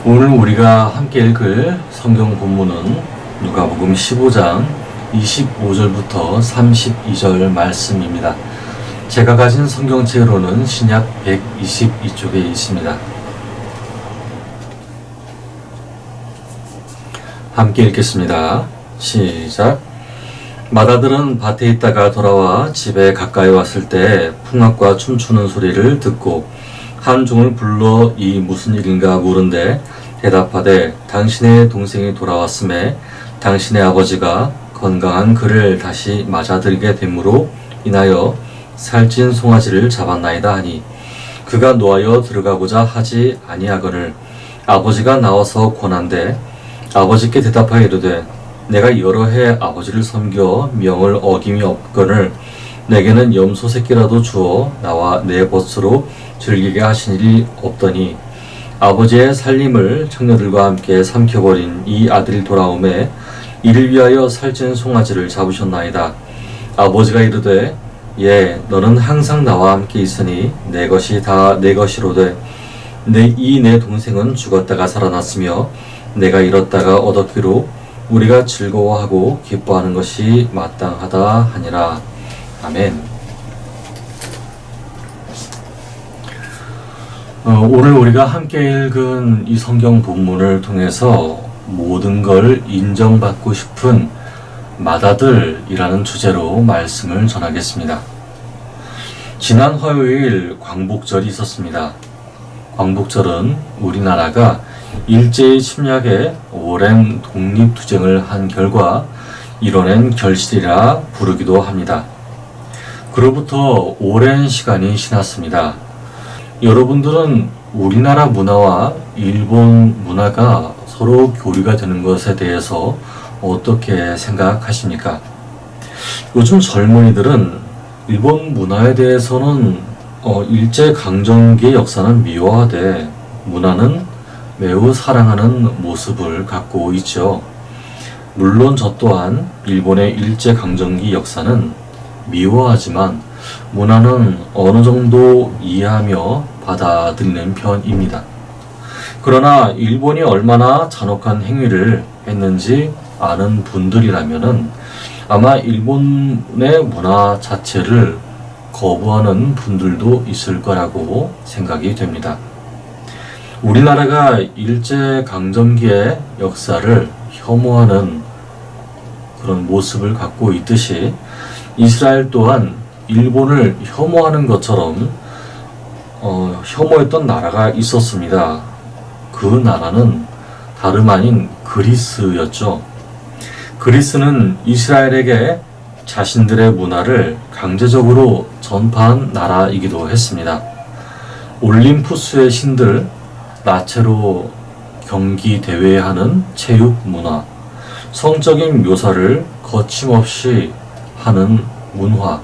오늘 우리가 함께 읽을 성경 본문은 누가복음 15장 25절부터 32절 말씀입니다. 제가 가진 성경책으로는 신약 122쪽에 있습니다. 함께 읽겠습니다. 시작. 마다들은 밭에 있다가 돌아와 집에 가까이 왔을 때 풍악과 춤추는 소리를 듣고 한 종을 불러 이 무슨 일인가 물은데 대답하되 당신의 동생이 돌아왔음에 당신의 아버지가 건강한 그를 다시 맞아들이게 됨으로 인하여 살찐 송아지를 잡았나이다 하니 그가 노하여 들어가고자 하지 아니하거늘 아버지가 나와서 권한대 아버지께 대답하여 이르되 내가 여러 해 아버지를 섬겨 명을 어김이 없거늘 내게는 염소 새끼라도 주어 나와 내 벗으로 즐기게 하신 일이 없더니 아버지의 살림을 청녀들과 함께 삼켜버린 이 아들이 돌아오매 이를 위하여 살찐 송아지를 잡으셨나이다. 아버지가 이르되 예 너는 항상 나와 함께 있으니 내 것이 다 내 것이로되 내 동생은 죽었다가 살아났으며 내가 잃었다가 얻었기로 우리가 즐거워하고 기뻐하는 것이 마땅하다 하니라. 아멘. 오늘 우리가 함께 읽은 이 성경 본문을 통해서 모든 걸 인정받고 싶은 맏아들이라는 주제로 말씀을 전하겠습니다. 지난 화요일 광복절이 있었습니다. 광복절은 우리나라가 일제의 침략에 오랜 독립투쟁을 한 결과 이뤄낸 결실이라 부르기도 합니다. 그로부터 오랜 시간이 지났습니다. 여러분들은 우리나라 문화와 일본 문화가 서로 교류가 되는 것에 대해서 어떻게 생각하십니까? 요즘 젊은이들은 일본 문화에 대해서는 일제강점기의 역사는 미워하되 문화는 매우 사랑하는 모습을 갖고 있죠. 물론 저 또한 일본의 일제강점기 역사는 미워하지만 문화는 어느 정도 이해하며 받아들이는 편입니다. 그러나 일본이 얼마나 잔혹한 행위를 했는지 아는 분들이라면은 아마 일본의 문화 자체를 거부하는 분들도 있을 거라고 생각이 됩니다. 우리나라가 일제강점기의 역사를 혐오하는 그런 모습을 갖고 있듯이 이스라엘 또한 일본을 혐오하는 것처럼 혐오했던 나라가 있었습니다. 그 나라는 다름 아닌 그리스였죠. 그리스는 이스라엘에게 자신들의 문화를 강제적으로 전파한 나라이기도 했습니다. 올림푸스의 신들, 나체로 경기 대회하는 체육 문화, 성적인 묘사를 거침없이 하는 문화,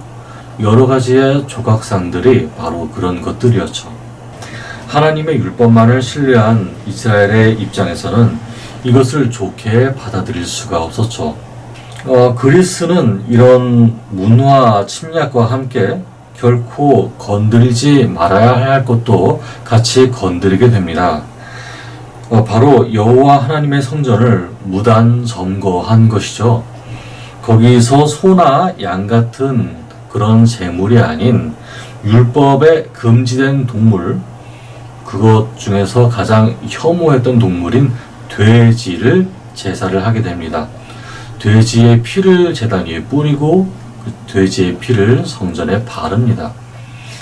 여러 가지의 조각상들이 바로 그런 것들이었죠. 하나님의 율법만을 신뢰한 이스라엘의 입장에서는 이것을 좋게 받아들일 수가 없었죠. 그리스는 이런 문화 침략과 함께 결코 건드리지 말아야 할 것도 같이 건드리게 됩니다. 바로 여호와 하나님의 성전을 무단 점거한 것이죠. 거기서 소나 양 같은 그런 재물이 아닌 율법에 금지된 동물, 그것 중에서 가장 혐오했던 동물인 돼지를 제사를 하게 됩니다. 돼지의 피를 제단 위에 뿌리고 그 돼지의 피를 성전에 바릅니다.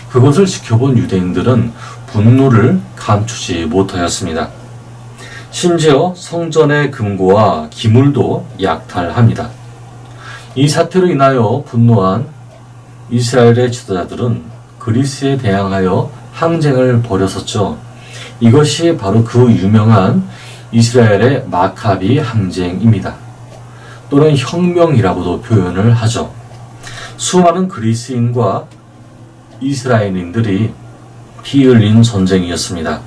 그것을 지켜본 유대인들은 분노를 감추지 못하였습니다. 심지어 성전의 금고와 기물도 약탈합니다. 이 사태로 인하여 분노한 이스라엘의 지도자들은 그리스에 대항하여 항쟁을 벌였었죠. 이것이 바로 그 유명한 이스라엘의 마카비 항쟁입니다. 또는 혁명이라고도 표현을 하죠. 수많은 그리스인과 이스라엘인들이 피 흘린 전쟁이었습니다.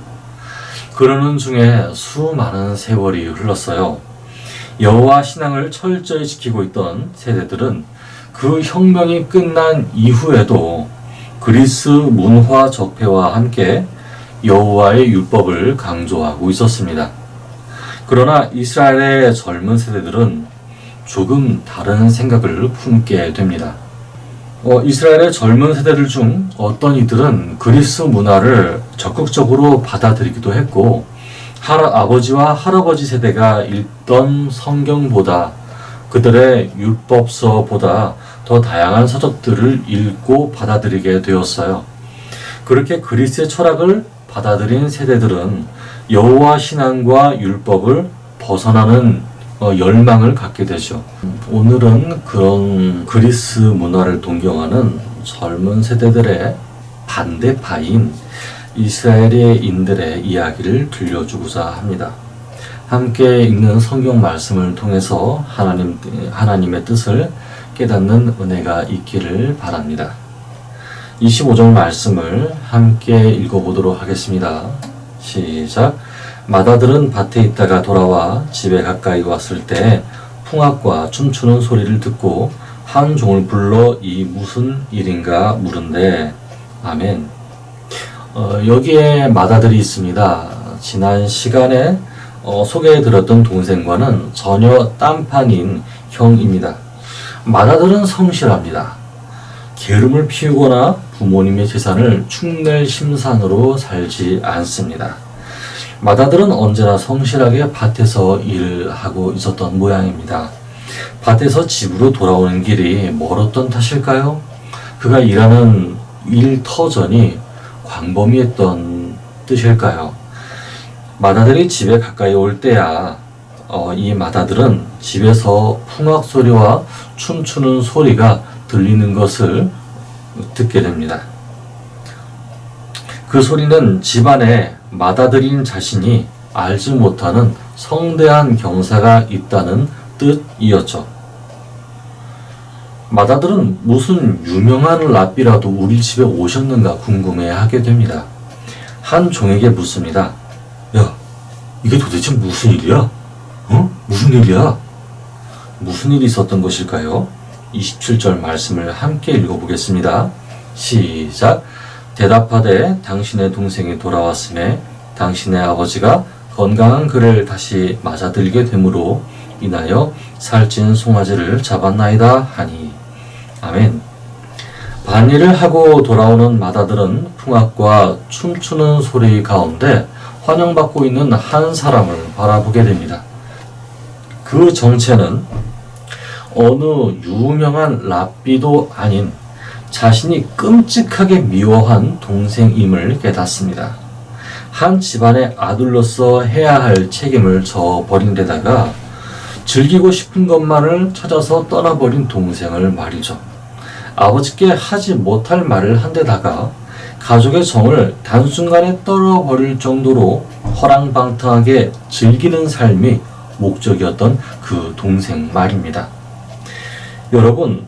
그러는 중에 수많은 세월이 흘렀어요. 여호와 신앙을 철저히 지키고 있던 세대들은 그 혁명이 끝난 이후에도 그리스 문화 적폐와 함께 여호와의 율법을 강조하고 있었습니다. 그러나 이스라엘의 젊은 세대들은 조금 다른 생각을 품게 됩니다. 이스라엘의 젊은 세대들 중 어떤 이들은 그리스 문화를 적극적으로 받아들이기도 했고, 아버지와 할아버지 세대가 읽던 성경보다, 그들의 율법서보다 더 다양한 서적들을 읽고 받아들이게 되었어요. 그렇게 그리스의 철학을 받아들인 세대들은 여호와 신앙과 율법을 벗어나는 열망을 갖게 되죠. 오늘은 그런 그리스 문화를 동경하는 젊은 세대들의 반대파인 이스라엘인들의 이야기를 들려주고자 합니다. 함께 읽는 성경 말씀을 통해서 하나님의 뜻을 깨닫는 은혜가 있기를 바랍니다. 25절 말씀을 함께 읽어보도록 하겠습니다. 시작. 맏아들은 밭에 있다가 돌아와 집에 가까이 왔을 때 풍악과 춤추는 소리를 듣고 한 종을 불러 이 무슨 일인가 물은데. 아멘. 여기에 맏아들이 있습니다. 지난 시간에 소개해드렸던 동생과는 전혀 딴판인 형입니다. 맏아들은 성실합니다. 게으름을 피우거나 부모님의 재산을 축낼 심산으로 살지 않습니다. 맏아들은 언제나 성실하게 밭에서 일을 하고 있었던 모양입니다. 밭에서 집으로 돌아오는 길이 멀었던 탓일까요? 그가 일하는 일터전이 광범위했던 뜻일까요? 맏아들이 집에 가까이 올 때야 이 맏아들은 집에서 풍악 소리와 춤추는 소리가 들리는 것을 듣게 됩니다. 그 소리는 집안에 맏아들인 자신이 알지 못하는 성대한 경사가 있다는 뜻이었죠. 맏아들은 무슨 유명한 랍비라도 우리 집에 오셨는가 궁금해하게 됩니다. 한 종에게 묻습니다. 야, 이게 도대체 무슨 일이야? 무슨 일이야? 무슨 일이 있었던 것일까요? 27절 말씀을 함께 읽어보겠습니다. 시작. 대답하되 당신의 동생이 돌아왔음에 당신의 아버지가 건강한 그를 다시 맞아들게 되므로 인하여 살찐 송아지를 잡았나이다 하니. 아멘. 반일을 하고 돌아오는 맏아들은 풍악과 춤추는 소리 가운데 환영받고 있는 한 사람을 바라보게 됩니다. 그 정체는 어느 유명한 랍비도 아닌 자신이 끔찍하게 미워한 동생임을 깨닫습니다. 한 집안의 아들로서 해야 할 책임을 져버린 데다가 즐기고 싶은 것만을 찾아서 떠나버린 동생을 말이죠. 아버지께 하지 못할 말을 한 데다가 가족의 정을 단순간에 떨어버릴 정도로 허랑방탕하게 즐기는 삶이 목적이었던 그 동생 말입니다. 여러분,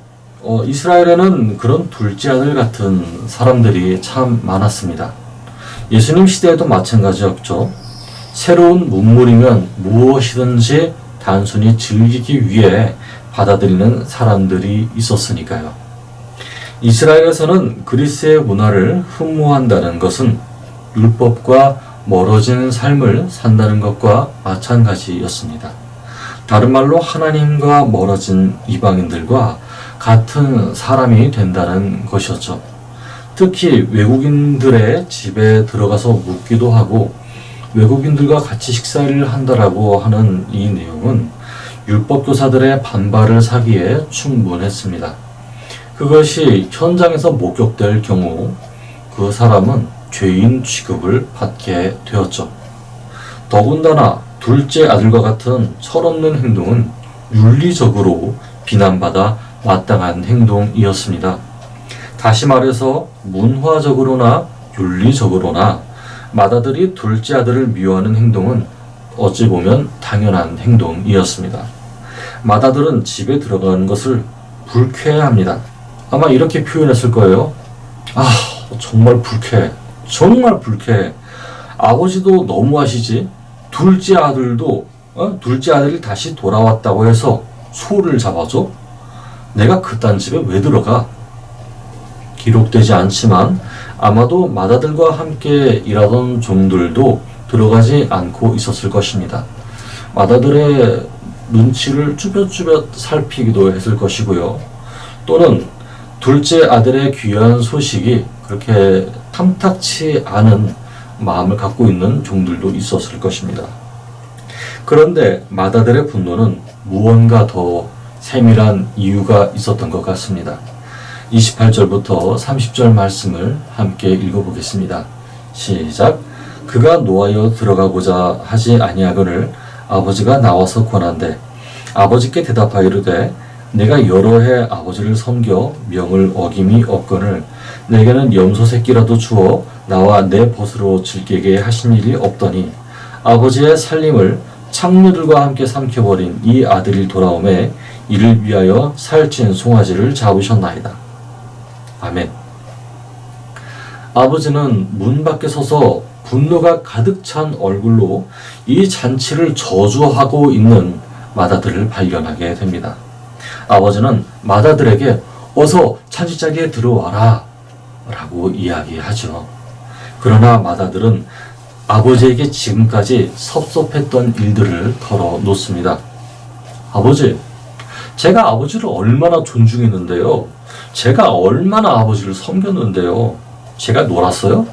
이스라엘에는 그런 둘째 아들 같은 사람들이 참 많았습니다. 예수님 시대에도 마찬가지였죠. 새로운 문물이면 무엇이든지 단순히 즐기기 위해 받아들이는 사람들이 있었으니까요. 이스라엘에서는 그리스의 문화를 흠모한다는 것은 율법과 멀어진 삶을 산다는 것과 마찬가지였습니다. 다른 말로 하나님과 멀어진 이방인들과 같은 사람이 된다는 것이었죠. 특히 외국인들의 집에 들어가서 묵기도 하고 외국인들과 같이 식사를 한다라고 하는 이 내용은 율법교사들의 반발을 사기에 충분했습니다. 그것이 현장에서 목격될 경우 그 사람은 죄인 취급을 받게 되었죠. 더군다나 둘째 아들과 같은 철없는 행동은 윤리적으로 비난받아 마땅한 행동이었습니다. 다시 말해서 문화적으로나 윤리적으로나 맏아들이 둘째 아들을 미워하는 행동은 어찌 보면 당연한 행동이었습니다. 맏아들은 집에 들어가는 것을 불쾌해합니다. 아마 이렇게 표현했을 거예요. 아, 정말 불쾌해. 정말 불쾌해. 아버지도 너무하시지. 둘째 아들이 다시 돌아왔다고 해서 소를 잡아줘? 내가 그딴 집에 왜 들어가? 기록되지 않지만 아마도 맏아들과 함께 일하던 종들도 들어가지 않고 있었을 것입니다. 맏아들의 눈치를 쭈뼛쭈뼛 살피기도 했을 것이고요. 또는 둘째 아들의 귀한 소식이 그렇게 탐탁치 않은 마음을 갖고 있는 종들도 있었을 것입니다. 그런데 맏아들의 분노는 무언가 더 세밀한 이유가 있었던 것 같습니다. 28절부터 30절 말씀을 함께 읽어보겠습니다. 시작. 그가 노하여 들어가고자 하지 아니하거늘 아버지가 나와서 권한대 아버지께 대답하여 이르되 내가 여러 해 아버지를 섬겨 명을 어김이 없거늘 내게는 염소 새끼라도 주어 나와 내 벗으로 즐기게 하신 일이 없더니 아버지의 살림을 창녀들과 함께 삼켜버린 이 아들이 돌아오매 이를 위하여 살찐 송아지를 잡으셨나이다. 아멘. 아버지는 문 밖에 서서 분노가 가득 찬 얼굴로 이 잔치를 저주하고 있는 맏아들을 발견하게 됩니다. 아버지는 맏아들에게 어서 잔치자리에 들어와라 라고 이야기하죠. 그러나 맏아들은 아버지에게 지금까지 섭섭했던 일들을 털어놓습니다. 아버지, 제가 아버지를 얼마나 존중했는데요. 제가 얼마나 아버지를 섬겼는데요. 제가 놀았어요?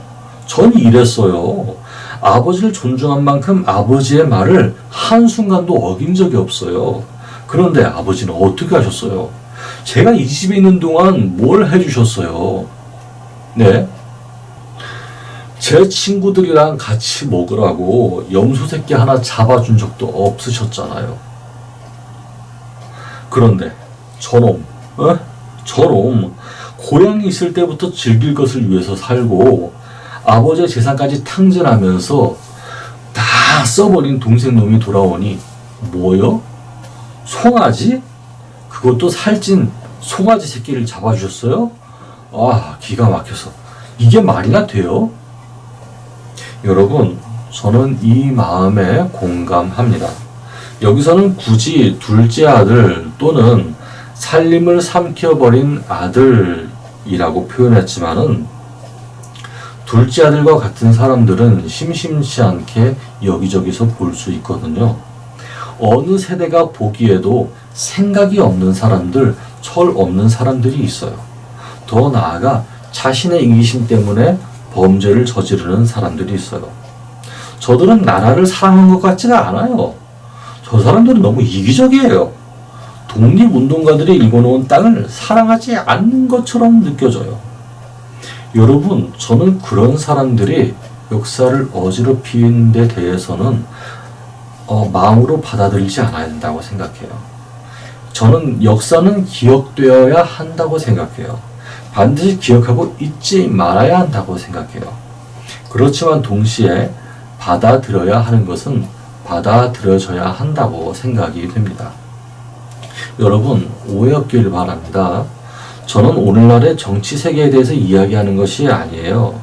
전 이랬어요. 아버지를 존중한 만큼 아버지의 말을 한순간도 어긴 적이 없어요. 그런데 아버지는 어떻게 하셨어요? 제가 이 집에 있는 동안 뭘 해주셨어요? 네? 제 친구들이랑 같이 먹으라고 염소 새끼 하나 잡아준 적도 없으셨잖아요. 그런데 저놈, 저놈 고향이 있을 때부터 즐길 것을 위해서 살고 아버지의 재산까지 탕진하면서 다 써버린 동생 놈이 돌아오니 뭐요? 송아지? 그것도 살찐 송아지 새끼를 잡아주셨어요? 아, 기가 막혀서 이게 말이나 돼요? 여러분, 저는 이 마음에 공감합니다. 여기서는 굳이 둘째 아들 또는 살림을 삼켜버린 아들이라고 표현했지만은 둘째 아들과 같은 사람들은 심심치 않게 여기저기서 볼 수 있거든요. 어느 세대가 보기에도 생각이 없는 사람들, 철 없는 사람들이 있어요. 더 나아가 자신의 이기심 때문에 범죄를 저지르는 사람들이 있어요. 저들은 나라를 사랑한 것 같지가 않아요. 저 사람들은 너무 이기적이에요. 독립운동가들이 일궈놓은 땅을 사랑하지 않는 것처럼 느껴져요. 여러분, 저는 그런 사람들이 역사를 어지럽히는 데 대해서는 마음으로 받아들이지 않아야 된다고 생각해요. 저는 역사는 기억되어야 한다고 생각해요. 반드시 기억하고 잊지 말아야 한다고 생각해요. 그렇지만 동시에 받아들여야 하는 것은 받아들여져야 한다고 생각이 됩니다. 여러분, 오해 없길 바랍니다. 저는 오늘날의 정치 세계에 대해서 이야기하는 것이 아니에요.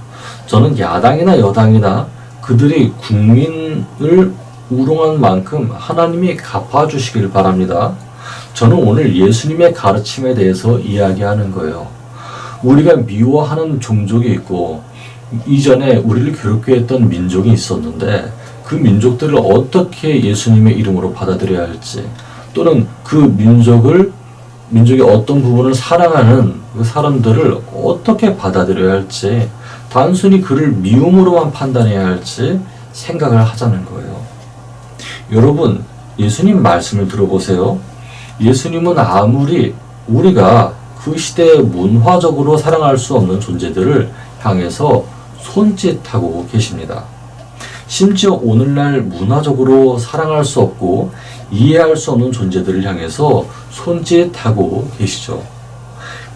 저는 야당이나 여당이나 그들이 국민을 우롱한 만큼 하나님이 갚아주시길 바랍니다. 저는 오늘 예수님의 가르침에 대해서 이야기하는 거예요. 우리가 미워하는 종족이 있고 이전에 우리를 괴롭게 했던 민족이 있었는데 그 민족들을 어떻게 예수님의 이름으로 받아들여야 할지 또는 그 민족의 어떤 부분을 사랑하는 그 사람들을 어떻게 받아들여야 할지 단순히 그를 미움으로만 판단해야 할지 생각을 하자는 거예요. 여러분, 예수님 말씀을 들어보세요. 예수님은 아무리 우리가 그 시대에 문화적으로 사랑할 수 없는 존재들을 향해서 손짓하고 계십니다. 심지어 오늘날 문화적으로 사랑할 수 없고 이해할 수 없는 존재들을 향해서 손짓하고 계시죠.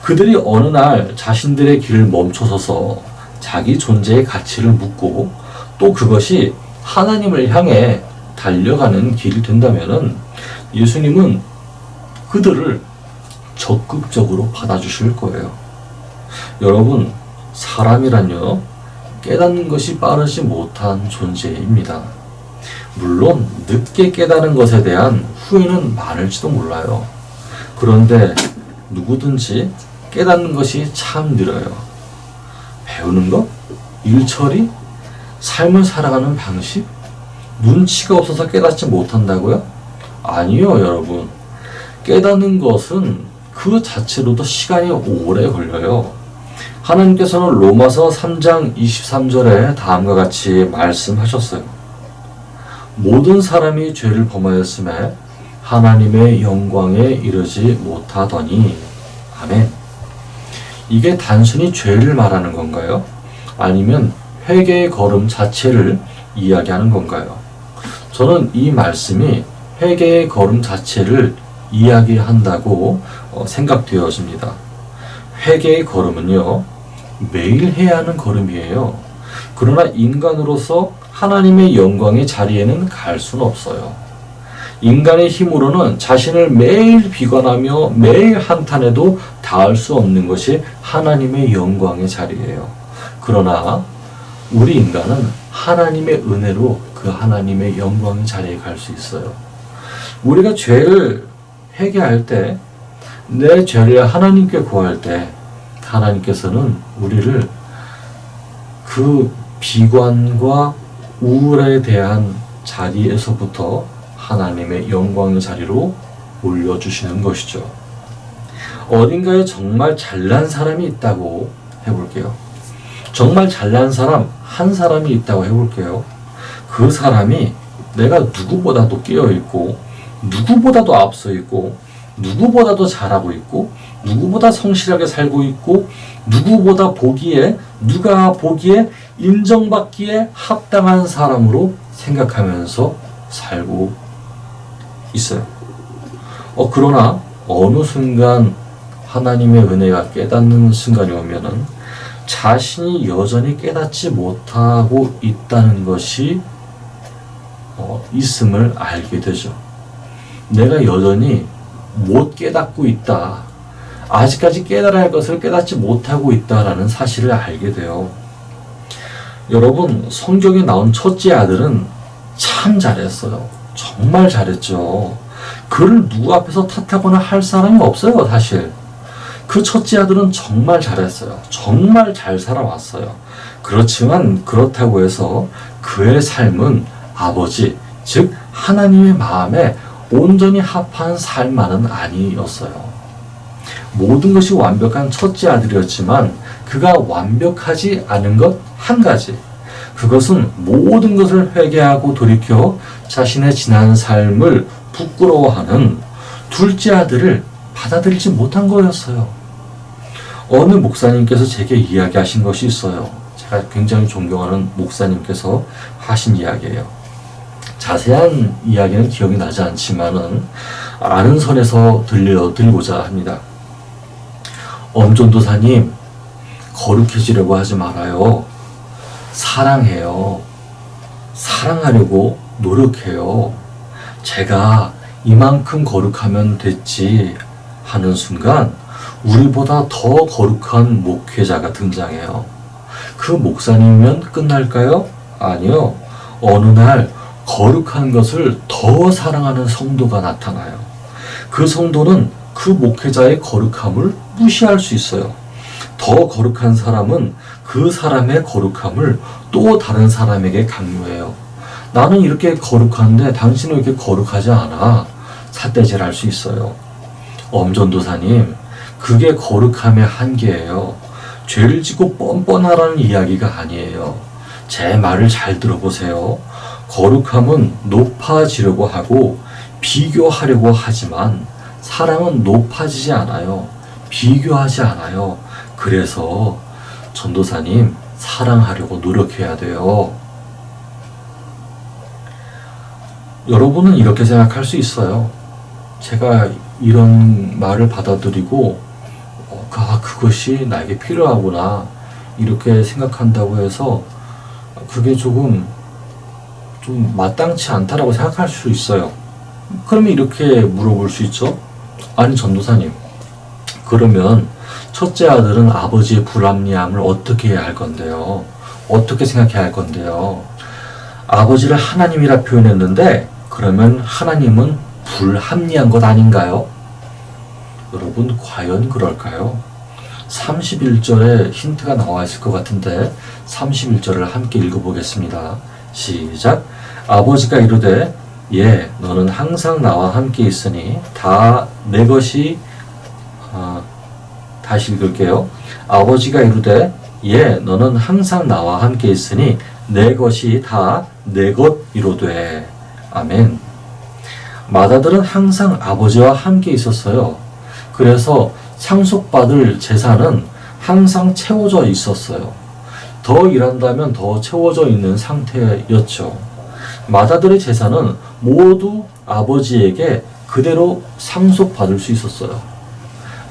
그들이 어느 날 자신들의 길을 멈춰서서 자기 존재의 가치를 묻고 또 그것이 하나님을 향해 달려가는 길이 된다면은 예수님은 그들을 적극적으로 받아주실 거예요. 여러분, 사람이란요, 깨닫는 것이 빠르지 못한 존재입니다. 물론 늦게 깨닫는 것에 대한 후회는 많을지도 몰라요. 그런데 누구든지 깨닫는 것이 참 느려요. 배우는 것, 일처리, 삶을 살아가는 방식, 눈치가 없어서 깨닫지 못한다고요? 아니요, 여러분. 깨닫는 것은 그 자체로도 시간이 오래 걸려요. 하나님께서는 로마서 3장 23절에 다음과 같이 말씀하셨어요. 모든 사람이 죄를 범하였음에 하나님의 영광에 이르지 못하더니. 아멘. 이게 단순히 죄를 말하는 건가요? 아니면 회개의 걸음 자체를 이야기하는 건가요? 저는 이 말씀이 회개의 걸음 자체를 이야기한다고 생각되어집니다. 회개의 걸음은요, 매일 해야 하는 걸음이에요. 그러나 인간으로서 하나님의 영광의 자리에는 갈 수는 없어요. 인간의 힘으로는 자신을 매일 비관하며 매일 한탄해도 닿을 수 없는 것이 하나님의 영광의 자리예요. 그러나 우리 인간은 하나님의 은혜로 그 하나님의 영광의 자리에 갈 수 있어요. 우리가 죄를 회개할 때, 내 죄를 하나님께 구할 때 하나님께서는 우리를 그 비관과 우울에 대한 자리에서부터 하나님의 영광의 자리로 올려주시는 것이죠. 어딘가에 정말 잘난 사람이 있다고 해볼게요. 정말 잘난 사람 한 사람이 있다고 해볼게요. 그 사람이 내가 누구보다도 깨어있고 누구보다도 앞서 있고 누구보다도 잘하고 있고 누구보다 성실하게 살고 있고 누가 보기에 인정받기에 합당한 사람으로 생각하면서 살고 있어요. 그러나 어느 순간 하나님의 은혜가 깨닫는 순간이 오면은 자신이 여전히 깨닫지 못하고 있다는 것이 있음을 알게 되죠. 내가 여전히 못 깨닫고 있다. 아직까지 깨달아야 할 것을 깨닫지 못하고 있다라는 사실을 알게 돼요. 여러분, 성경에 나온 첫째 아들은 참 잘했어요. 정말 잘했죠. 그를 누구 앞에서 탓하거나 할 사람이 없어요, 사실. 그 첫째 아들은 정말 잘했어요. 정말 잘 살아왔어요. 그렇지만 그렇다고 해서 그의 삶은 아버지, 즉 하나님의 마음에 온전히 합한 삶만은 아니었어요. 모든 것이 완벽한 첫째 아들이었지만 그가 완벽하지 않은 것 한 가지. 그것은 모든 것을 회개하고 돌이켜 자신의 지난 삶을 부끄러워하는 둘째 아들을 받아들이지 못한 거였어요. 어느 목사님께서 제게 이야기하신 것이 있어요. 제가 굉장히 존경하는 목사님께서 하신 이야기예요. 자세한 이야기는 기억이 나지 않지만은 아는 선에서 들고자 합니다. 엄전도사님, 거룩해지려고 하지 말아요. 사랑해요. 사랑하려고 노력해요. 제가 이만큼 거룩하면 됐지 하는 순간 우리보다 더 거룩한 목회자가 등장해요. 그 목사님이면 끝날까요? 아니요. 어느 날 거룩한 것을 더 사랑하는 성도가 나타나요. 그 성도는 그 목회자의 거룩함을 무시할 수 있어요. 더 거룩한 사람은 그 사람의 거룩함을 또 다른 사람에게 강요해요. 나는 이렇게 거룩한데 당신은 왜 이렇게 거룩하지 않아? 삿대질할 수 있어요. 엄전도사님, 그게 거룩함의 한계예요. 죄를 짓고 뻔뻔하라는 이야기가 아니에요. 제 말을 잘 들어보세요. 거룩함은 높아지려고 하고 비교하려고 하지만 사랑은 높아지지 않아요. 비교하지 않아요. 그래서 전도사님, 사랑하려고 노력해야 돼요. 여러분은 이렇게 생각할 수 있어요. 제가 이런 말을 받아들이고 그것이 나에게 필요하구나 이렇게 생각한다고 해서 그게 좀 마땅치 않다라고 생각할 수 있어요. 그러면 이렇게 물어볼 수 있죠. 아니 전도사님, 그러면 첫째 아들은 아버지의 불합리함을 어떻게 해야 할 건데요? 어떻게 생각해야 할 건데요? 아버지를 하나님이라 표현했는데 그러면 하나님은 불합리한 것 아닌가요? 여러분, 과연 그럴까요? 31절에 힌트가 나와 있을 것 같은데 31절을 함께 읽어보겠습니다. 시작. 아버지가 이르되 예 너는 항상 나와 함께 있으니 다 내 것이 다시 읽을게요. 아버지가 이르되 예 너는 항상 나와 함께 있으니 내 것이 다 내 것이로되. 아멘. 마다들은 항상 아버지와 함께 있었어요. 그래서 상속받을 재산은 항상 채워져 있었어요. 더 일한다면 더 채워져 있는 상태였죠. 마다들의 재산은 모두 아버지에게 그대로 상속받을 수 있었어요.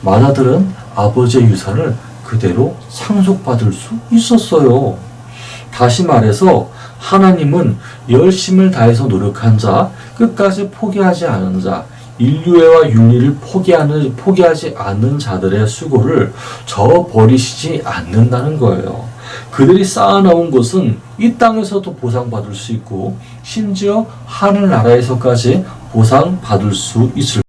마다들은 아버지의 유산을 그대로 상속받을 수 있었어요. 다시 말해서 하나님은 열심을 다해서 노력한 자, 끝까지 포기하지 않은 자, 인류애와 윤리를 포기하지 않는 자들의 수고를 저버리시지 않는다는 거예요. 그들이 쌓아놓은 것은 이 땅에서도 보상받을 수 있고 심지어 하늘나라에서까지 보상받을 수 있을